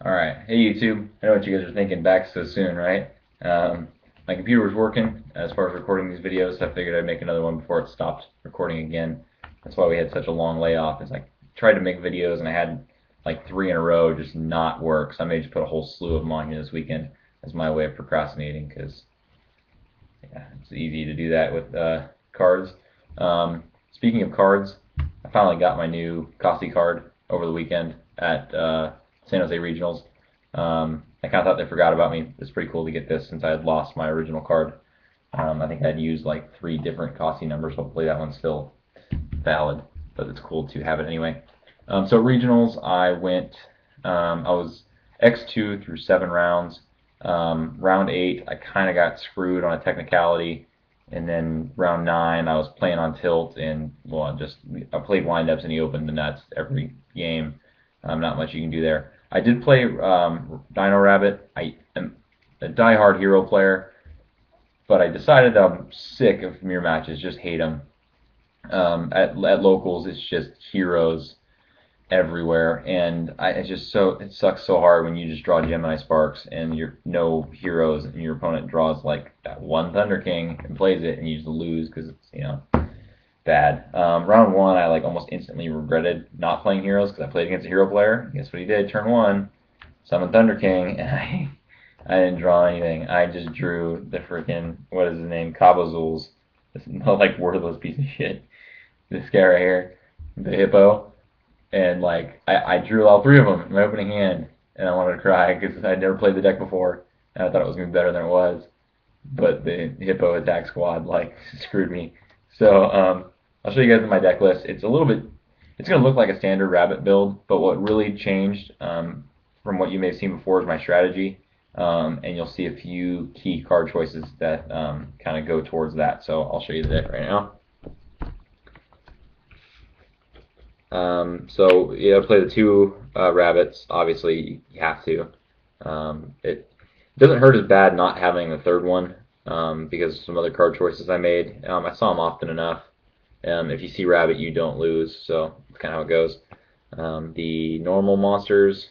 Alright, hey YouTube. I know what you guys are thinking, back so soon, right? My computer was working as far as recording these videos, so I figured I'd make another one before it stopped recording again. That's why we had such a long layoff. Is I tried to make videos and I had like three in a row just not work, so I may just put a whole slew of them on you this weekend as my way of procrastinating, because yeah, it's easy to do that with cards. Speaking of cards, I finally got my new Costi card over the weekend at San Jose Regionals. I kind of thought they forgot about me. It's pretty cool to get this since I had lost my original card. I think I'd used like three different Costi numbers. Hopefully that one's still valid, but it's cool to have it anyway. So regionals, I was X2 through 7 rounds. Round 8, I kind of got screwed on a technicality, and then round 9, I was playing on tilt, and well, I played windups, and he opened the nuts every game. Not much you can do there. I did play Dino Rabbit. I am a die-hard hero player, but I decided that I'm sick of mirror matches. Just hate them. At locals, it's just heroes everywhere, and it's just it sucks so hard when you just draw Gemini Sparks and you're no heroes, and your opponent draws like that one Thunder King and plays it, and you just lose because it's bad. Round 1, I like almost instantly regretted not playing heroes because I played against a hero player. Guess what he did? Turn 1, summon Thunder King, and I didn't draw anything. I just drew the freaking, what is his name, Cabozuls, this like worthless piece of shit. This guy right here, the hippo, and like I drew all three of them in my opening hand, and I wanted to cry because I'd never played the deck before, and I thought it was gonna be better than it was. But the hippo attack squad like screwed me. So I'll show you guys my deck list. It's gonna look like a standard rabbit build, but what really changed from what you may have seen before is my strategy, and you'll see a few key card choices that kind of go towards that. So I'll show you the deck right now. So you gotta play the two rabbits. Obviously, you have to. It doesn't hurt as bad not having the third one because of some other card choices I made. I saw them often enough. If you see rabbit, you don't lose. So that's kind of how it goes. The normal monsters.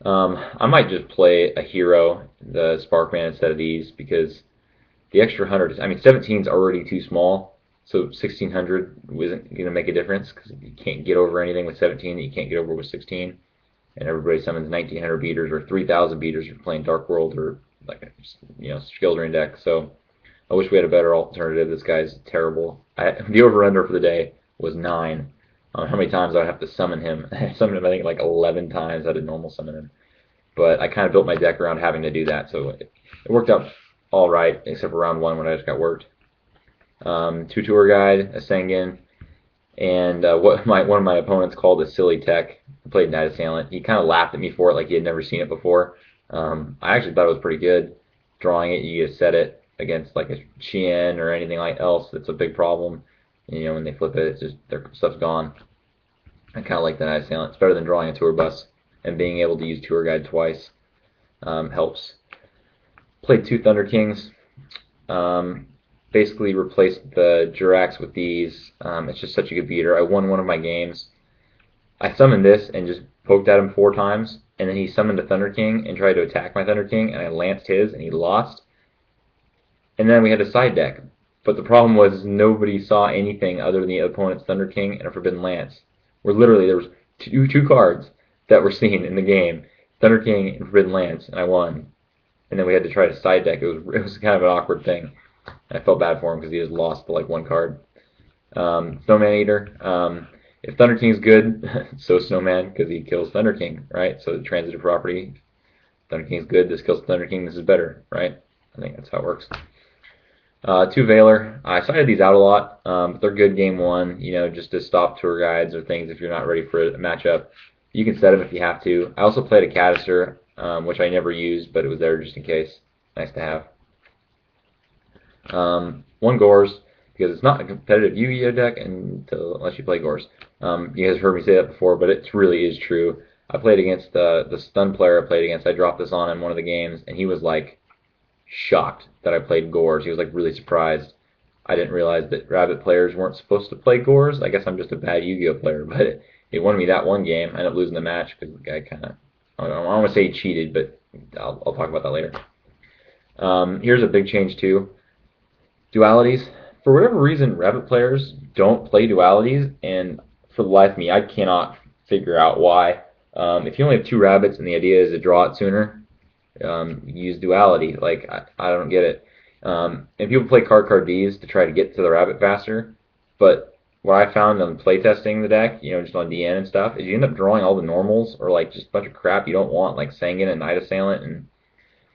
I might just play a hero, the Sparkman, instead of these because the extra 100. I mean, 17 is already too small. So 1600 isn't going to make a difference because you can't get over anything with 17 that you can't get over with 16. And everybody summons 1900 beaters or 3000 beaters if you're playing Dark World or like a Skildring deck. So I wish we had a better alternative. This guy's terrible. The over/under for the day was 9. How many times I'd have to summon him? I summoned him I think like 11 times. I did normal summon him, but I kind of built my deck around having to do that. So it worked out all right, except for round 1 when I just got worked. Two tour guide, a Sengen, and one of my opponents called a silly tech. I played Knight Assailant. He kind of laughed at me for it, like he had never seen it before. I actually thought it was pretty good. Drawing it, you just set it against like a Chien or anything like else that's a big problem. And, when they flip it, it's just their stuff's gone. I kind of like the Knight Assailant. It's better than drawing a tour bus, and being able to use tour guide twice helps. Played two Thunder Kings. Basically replaced the Jirax with these. It's just such a good beater. I won one of my games. I summoned this and just poked at him 4 times, and then he summoned a Thunder King and tried to attack my Thunder King, and I lanced his, and he lost. And then we had a side deck. But the problem was nobody saw anything other than the opponent's Thunder King and a Forbidden Lance. Where literally there was two cards that were seen in the game, Thunder King and Forbidden Lance, and I won. And then we had to try to side deck. It was kind of an awkward thing. I felt bad for him because he just lost like one card. Snowman Eater. If Thunder King's good, so Snowman because he kills Thunder King, right? So the transitive property. Thunder King's good. This kills Thunder King. This is better, right? I think that's how it works. Two Valor. I cited these out a lot, but they're good game 1. Just to stop tour guides or things if you're not ready for a matchup. You can set them if you have to. I also played a Cadister, which I never used, but it was there just in case. Nice to have. One Gores, because it's not a competitive Yu-Gi-Oh deck unless you play Gores. You guys have heard me say that before, but it really is true. I played against the stun player I played against. I dropped this on in one of the games, and he was like shocked that I played Gores. He was like really surprised. I didn't realize that Rabbit players weren't supposed to play Gores. I guess I'm just a bad Yu-Gi-Oh player, but it won me that one game. I ended up losing the match because the guy kind of I don't want to say he cheated, but I'll talk about that later. Here's a big change too. Dualities. For whatever reason, Rabbit players don't play dualities, and for the life of me, I cannot figure out why. If you only have two rabbits and the idea is to draw it sooner, use duality. Like, I don't get it. And people play card Ds to try to get to the rabbit faster, but what I found on playtesting the deck, just on DN and stuff, is you end up drawing all the normals or like just a bunch of crap you don't want, like Sanguine and Night Assailant, and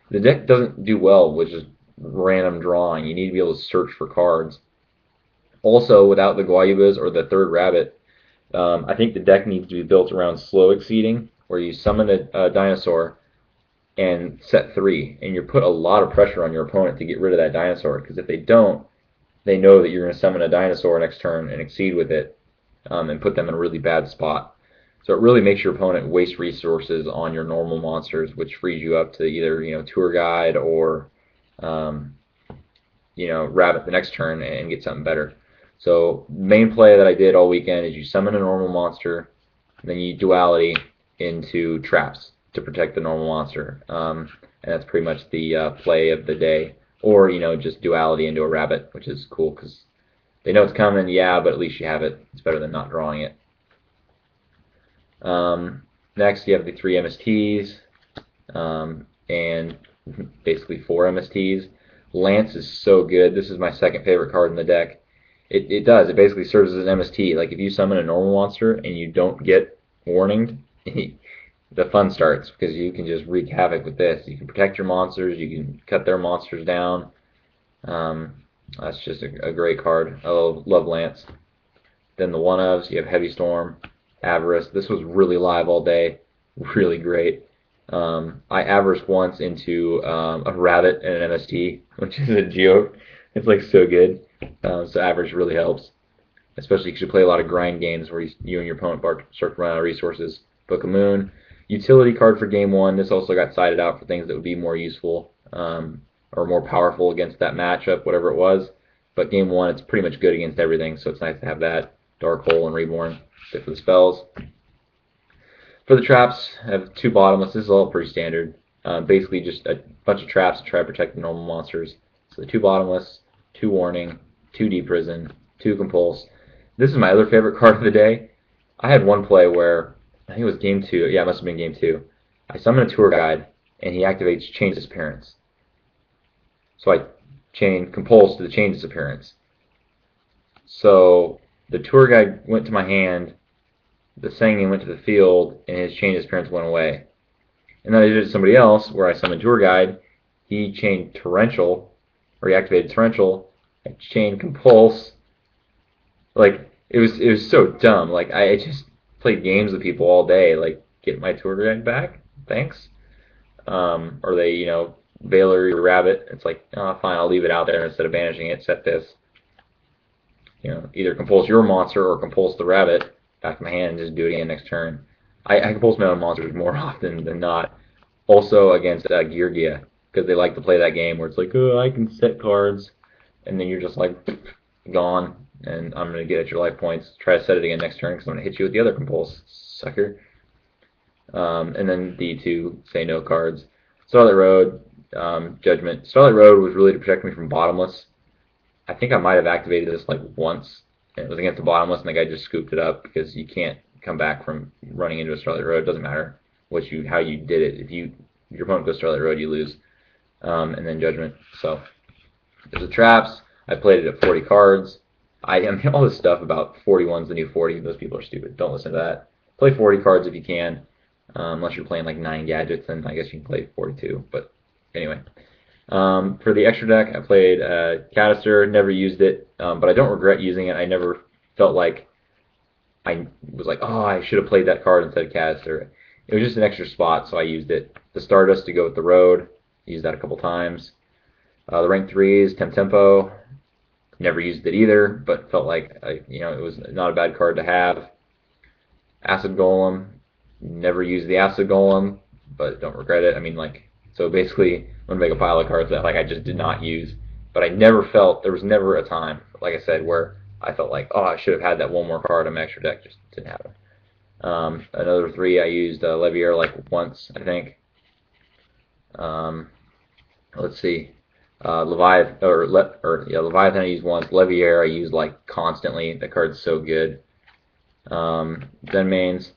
the deck doesn't do well with just random drawing. You need to be able to search for cards. Also, without the Guayubas or the third rabbit, I think the deck needs to be built around slow exceeding, where you summon a dinosaur and set 3, and you put a lot of pressure on your opponent to get rid of that dinosaur, because if they don't, they know that you're going to summon a dinosaur next turn and exceed with it, and put them in a really bad spot. So it really makes your opponent waste resources on your normal monsters, which frees you up to either tour guide or rabbit the next turn and get something better. So main play that I did all weekend is you summon a normal monster, and then you duality into traps to protect the normal monster, and that's pretty much the play of the day. Or just duality into a rabbit, which is cool because they know it's coming, yeah, but at least you have it. It's better than not drawing it. Next, you have the 3 MSTs, and basically 4 MSTs. Lance is so good. This is my second favorite card in the deck. It basically serves as an MST. Like, if you summon a normal monster and you don't get warninged, the fun starts, because you can just wreak havoc with this. You can protect your monsters, you can cut their monsters down. That's just a great card. I love Lance. Then the one-ofs, you have Heavy Storm, Avarice. This was really live all day. Really great. I Avarice once into a rabbit and an MST, which is a joke. It's like so good. So Avarice really helps, especially because you play a lot of grind games where you and your opponent start to run out of resources. Book of Moon, utility card for game 1. This also got sided out for things that would be more useful or more powerful against that matchup, whatever it was. But game 1, it's pretty much good against everything, so it's nice to have that. Dark Hole and Reborn, good for the spells. For the traps, I have 2 bottomless. This is all pretty standard. Basically just a bunch of traps to try to protect the normal monsters. So the 2 bottomless, 2 warning, 2 deep prison, 2 compulse. This is my other favorite card of the day. I had one play where, I think it was game 2. Yeah, it must have been game 2. I summon a tour guide, and he activates Chain Disappearance. So I chain compulse to the Chain Disappearance. So the tour guide went to my hand, the Sanguine went to the field, and his Chain Disappearance went away. And then I did it to somebody else, where I summoned tour guide, he chained Torrential, or he activated Torrential, I chained Compulse. Like, it was so dumb. Like, I just played games with people all day, like, get my tour guide back? Thanks. Or they, Valor your rabbit. It's like, oh, fine, I'll leave it out there instead of banishing it, set this. Either compulse your monster or compulse the rabbit back to my hand and just do it again next turn. I compulse my own monsters more often than not. Also against Yugioh, because they like to play that game where it's like, oh, I can set cards, and then you're just like, gone, and I'm going to get at your life points. Try to set it again next turn because I'm going to hit you with the other compulse, sucker. And then the 2 say no cards. Starlight Road, Judgment. Starlight Road was really to protect me from bottomless. I think I might have activated this like once. And it was against the bottomless, and the guy just scooped it up because you can't come back from running into a Starlight Road. It doesn't matter how you did it. If your opponent goes Starlight Road, you lose. And then Judgment. So there's the traps. I played it at 40 cards. I mean, all this stuff about 41's the new 40. Those people are stupid. Don't listen to that. Play 40 cards if you can. Unless you're playing like 9 gadgets, then I guess you can play 42. But anyway. For the extra deck, I played Canister. Never used it, but I don't regret using it. I never felt like I was like, oh, I should have played that card instead of Canister. It was just an extra spot, so I used it. The Stardust to go with the Road. Used that a couple times. The rank 3s, Tempo. Never used it either, but felt like it was not a bad card to have. Acid Golem. Never used the Acid Golem, but don't regret it. I mean, so basically, I'm going to make a pile of cards that I just did not use. But I never felt, there was never a time, like I said, where I felt like, oh, I should have had that one more card on my extra deck. Just didn't happen. Another 3 I used Levier like once, I think. Um, let's see. Leviathan I used once. Levier I used like constantly. The card's so good. Zen mains.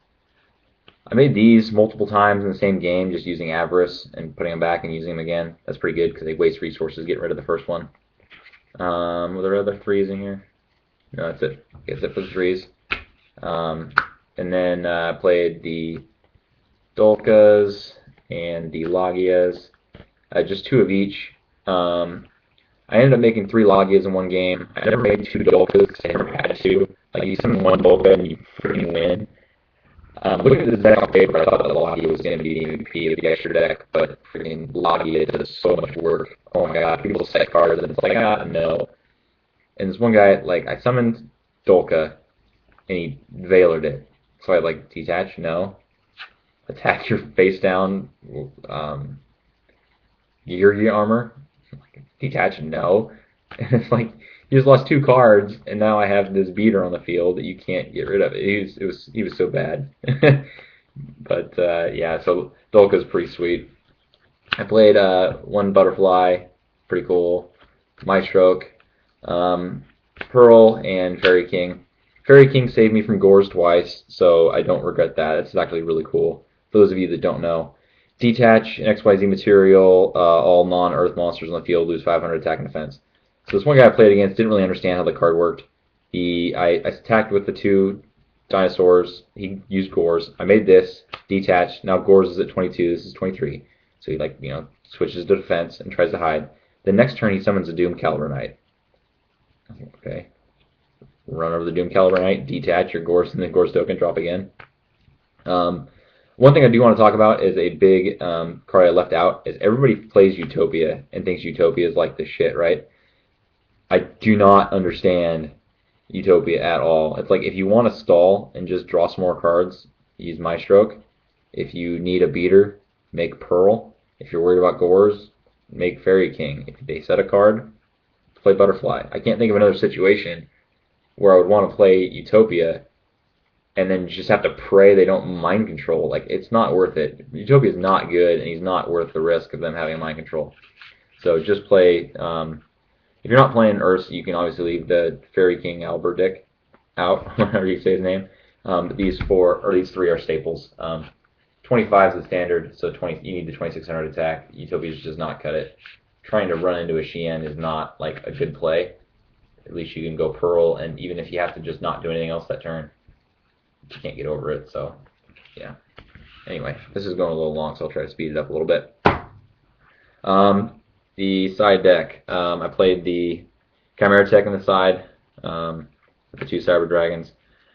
I made these multiple times in the same game, just using Avarice and putting them back and using them again. That's pretty good because they waste resources getting rid of the first one. Were there other 3s in here? No, that's it. That's it for the 3s. And then I played the Dolkas and the Logias. Just 2 of each. I ended up making 3 Logias in one game. I never made 2 Dolkas because I never had to. Like, you summon 1 Dolka and you freaking win. Looking at this deck on paper, I thought that Logia was going to be the MVP of the extra deck, but freaking Logia does so much work. Oh my god, people set cards and it's like, no. And this one guy, like, I summoned Dolka and he Veilered it. So I, like, detach? No. Attack your face down Yugioh armor? Detach? No. And it's like, you just lost 2 cards, and now I have this beater on the field that you can't get rid of. He was so bad. But yeah, so Dolka's pretty sweet. I played 1 Butterfly, pretty cool. Maestroke, Pearl, and Fairy King. Fairy King saved me from Gores twice, so I don't regret that. It's actually really cool. For those of you that don't know, detach an XYZ material, all non-Earth monsters on the field lose 500 attack and defense. So this one guy I played against didn't really understand how the card worked. I attacked with the 2 dinosaurs. He used Gores. I made this, detach. Now Gores is at 22. This is 23. So he, like, switches to defense and tries to hide. The next turn he summons a Doom Caliber Knight. Okay. Run over the Doom Caliber Knight, detach your Gores, and then Gores token, drop again. One thing I do want to talk about is a big card I left out, is everybody plays Utopia and thinks Utopia is like the shit, right? I do not understand Utopia at all. It's like, if you want to stall and just draw some more cards, use Maestroke. If you need a beater, make Pearl. If you're worried about Gores, make Fairy King. If they set a card, play Butterfly. I can't think of another situation where I would want to play Utopia and then just have to pray they don't mind control. Like, it's not worth it. Utopia's not good, and he's not worth the risk of them having mind control. So just play. If you're not playing Earth, you can obviously leave the Fairy King Alberdick out, whatever you say his name. These 3 are staples. 25 is the standard, so you need the 2600 attack. Utopia just does not cut it. Trying to run into a Shien is not like a good play. At least you can go Pearl, and even if you have to just not do anything else that turn, you can't get over it. So yeah. Anyway, this is going a little long, so I'll try to speed it up a little bit. The side deck, I played the Chimera Tech on the side with the 2 Cyber Dragons.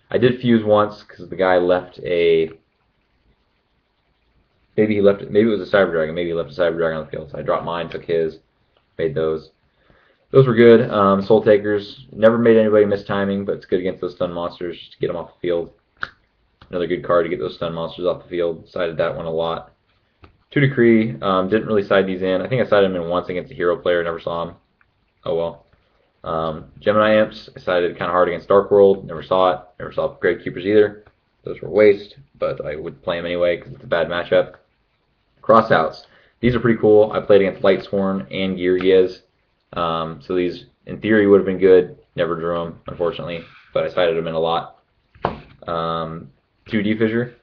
I did fuse once because the guy left a. Maybe it was a Cyber Dragon. Maybe he left a Cyber Dragon on the field. So I dropped mine, took his, made those. Those were good. Soul Takers, never made anybody miss timing, but it's good against those stun monsters just to get them off the field. Another good card to get those stun monsters off the field. Sided that one a lot. 2 Decree, didn't really side these in. I think I sided them in once against a hero player, never saw him. Oh well. Gemini Imps, I sided kind of hard against Dark World, never saw it. Never saw Gravekeepers either. Those were waste, but I would play them anyway because it's a bad matchup. Crossouts. These are pretty cool. I played against Lightsworn and Yugioh. So these, in theory, would have been good. Never drew them, unfortunately, but I sided them in a lot. 2 Defissure.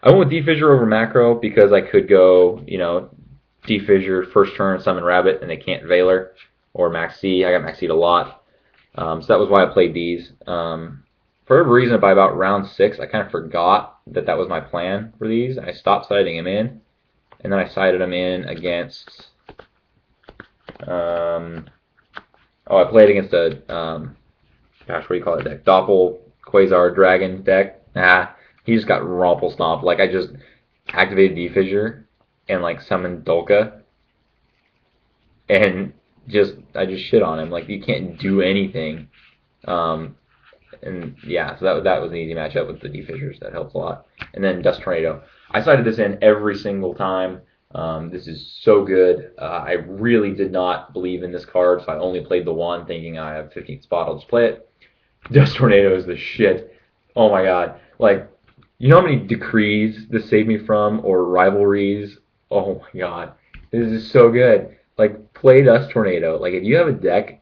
I went with Defissure over Macro because I could go, Defissure first turn, summon Rabbit, and they can't Veiler, or Max C. I got Max C'd a lot. So that was why I played these. For whatever reason, by about round 6, I kind of forgot that that was my plan for these. I stopped siding them in, and then I sided them in against. I played against a, what do you call it deck? Doppel Quasar Dragon deck. He just got rumple stomped. Like, I just activated Defissure and, like, summoned Dolka. And I just shit on him. Like, you can't do anything. And, yeah, so that was an easy matchup with the Defissures. That helps a lot. And then Dust Tornado. I sided this in every single time. This is so good. I really did not believe in this card, so I only played the one, thinking I have 15th spot, I'll just play it. Dust Tornado is the shit. Oh my god. Like, You know how many decrees this saved me from, or rivalries? Oh my god, this is so good. Like play Dust Tornado. Like if you have a deck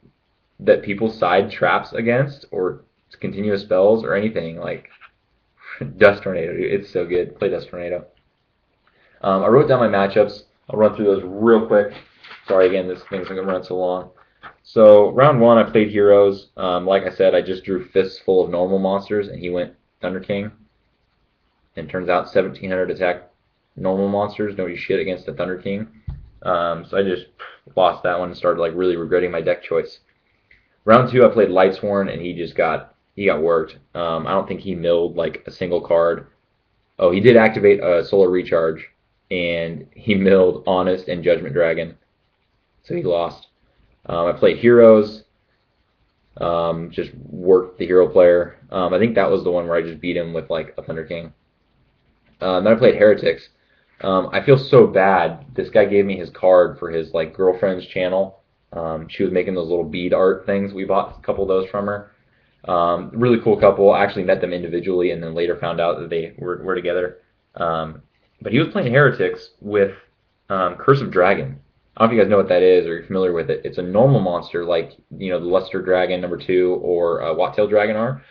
that people side traps against, or continuous spells, or anything, like Dust Tornado, dude, it's so good. Play Dust Tornado. I wrote down my matchups. I'll run through those real quick. Sorry again, this thing's gonna run so long. So round one, I played heroes. Like I said, I just drew fists full of normal monsters, and he went Thunder King. And turns out 1700 attack normal monsters, no shit against the Thunder King. So I just lost that one and started like really regretting my deck choice. Round two, I played Lightsworn, and he got worked. I don't think he milled like a single card. Oh, he did activate a Solar Recharge, and he milled Honest and Judgment Dragon, so he lost. I played Heroes, just worked the hero player. I think that was the one where I just beat him with like a Thunder King. Then I played Heretics. I feel so bad. This guy gave me his card for his like girlfriend's channel. She was making those little bead art things. We bought a couple of those from her. Really cool couple. I actually met them individually and then later found out that they were together. But he was playing Heretics with Curse of Dragon. I don't know if you guys know what that is or you're familiar with it. It's a normal monster like the Luster Dragon #2 or Wattail Dragon are,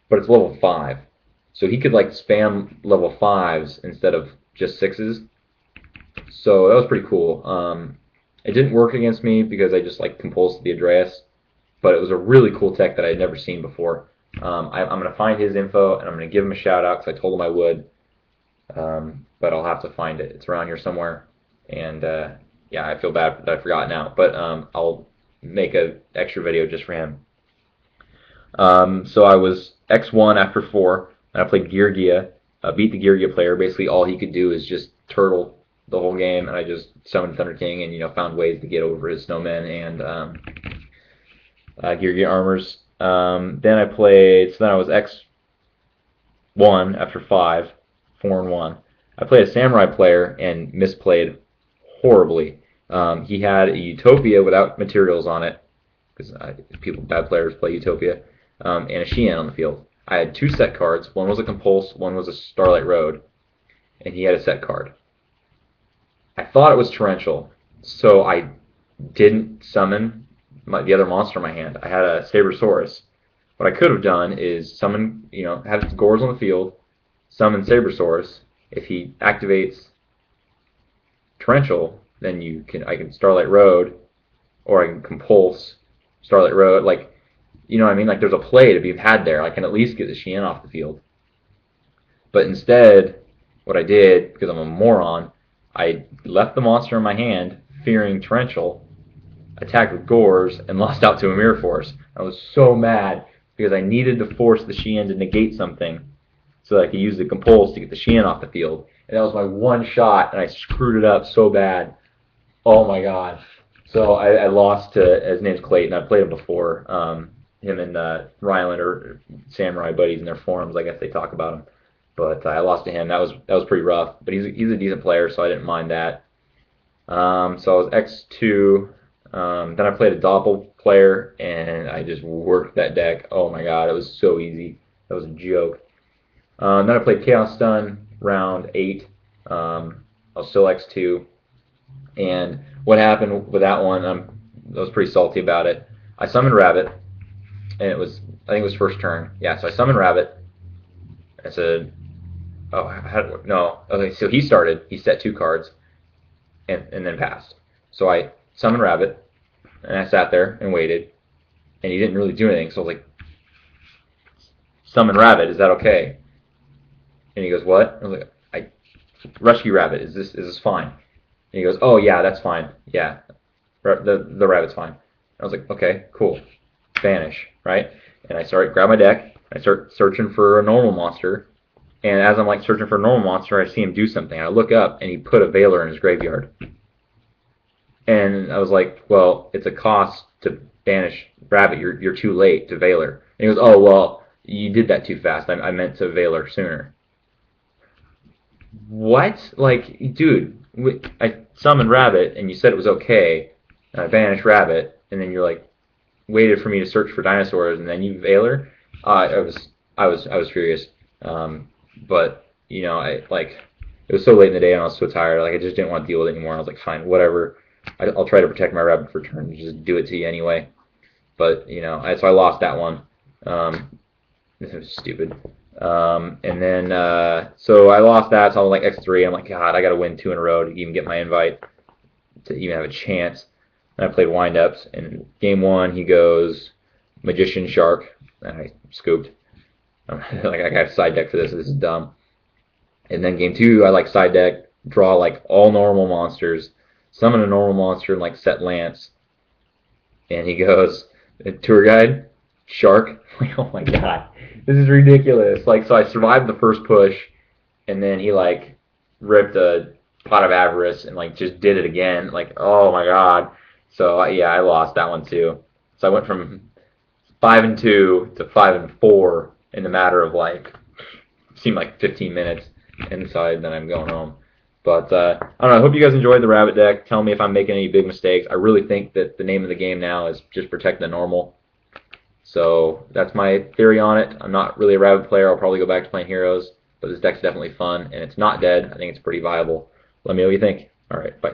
but it's level 5. So he could like spam level 5s instead of just 6s. So that was pretty cool. It didn't work against me because I just like compulsed the Adreus, but it was a really cool tech that I had never seen before. I'm going to find his info and I'm going to give him a shout out because I told him I would, but I'll have to find it. It's around here somewhere, and yeah, I feel bad that I forgot now, but I'll make an extra video just for him. So I was X1 after 4, and I played Yugioh, beat the Yugioh player. Basically, all he could do is just turtle the whole game, and I just summoned Thunder King and found ways to get over his snowmen and Yugioh armors. Then I played. So then I was X1 after 5, 4-1. I played a Samurai player and misplayed horribly. He had a Utopia without materials on it, because bad players play Utopia, and a Xian on the field. I had 2 set cards. One was a Compulse, one was a Starlight Road, and he had a set card. I thought it was Torrential, so I didn't summon the other monster in my hand. I had a Sabersaurus. What I could have done is summon, have Gores on the field, summon Sabersaurus. If he activates Torrential, then I can Starlight Road, or I can Compulse Starlight Road. Like, you know what I mean? Like, there's a play to be had there. I can at least get the Xian off the field. But instead, what I did, because I'm a moron, I left the monster in my hand, fearing Torrential, attacked with Gores, and lost out to a Mirror Force. I was so mad because I needed to force the Xian to negate something so that I could use the Compulse to get the Xian off the field. And that was my one shot, and I screwed it up so bad. Oh my god. So I lost to, his name's Clayton. I've played him before. Him and Ryland are samurai buddies in their forums. I guess they talk about him. But I lost to him. That was pretty rough. But he's a decent player, so I didn't mind that. So I was X2. Then I played a Doppel player, and I just worked that deck. Oh my god, it was so easy. That was a joke. Then I played Chaos Stun round 8. I was still X2. And what happened with that one, I was pretty salty about it. I summoned Rabbit, and I think it was first turn. Yeah, so I summoned Rabbit. I said, no. Okay, so he set 2 cards, and then passed. So I summoned Rabbit, and I sat there and waited, and he didn't really do anything. So I was like, summon Rabbit, is that okay? And he goes, what? I was like, Rescue Rabbit, is this fine? And he goes, oh yeah, that's fine. Yeah, the rabbit's fine. I was like, okay, cool. Vanish, right? And I grab my deck, I start searching for a normal monster, and as I'm like searching for a normal monster, I see him do something. I look up, and he put a Veiler in his graveyard. And I was like, well, it's a cost to banish Rabbit. You're too late to Veiler. And he goes, oh well, you did that too fast. I meant to Veiler sooner. What? Like, dude, I summoned Rabbit, and you said it was okay, and I banished Rabbit, and then you're like, waited for me to search for dinosaurs, and then you Veiler. I was furious. but you know, I like it was so late in the day and I was so tired. Like I just didn't want to deal with it anymore. I was like, fine, whatever. I'll try to protect my rabbit for turn and just do it to you anyway. But you know, so I lost that one. This was stupid. And then so I lost that. So I'm like X3. I'm like, God, I got to win 2 in a row to even get my invite to even have a chance. And I played windups. And game 1, he goes Magician Shark, and I scooped. Like I got a side deck for this. This is dumb. And then game 2, I like side deck, draw like all normal monsters, summon a normal monster, and like set Lance. And he goes, tour guide, shark. Like, oh my god, this is ridiculous. Like, so I survived the first push, and then he like ripped a pot of avarice and like just did it again. Like, oh my god. So yeah, I lost that one too. So I went from 5-2 to 5-4 in the matter of like seemed like 15 minutes inside. Then I'm going home. But I don't know. I hope you guys enjoyed the rabbit deck. Tell me if I'm making any big mistakes. I really think that the name of the game now is just protect the normal. So that's my theory on it. I'm not really a rabbit player. I'll probably go back to playing heroes. But this deck's definitely fun, and it's not dead. I think it's pretty viable. Let me know what you think. All right, bye.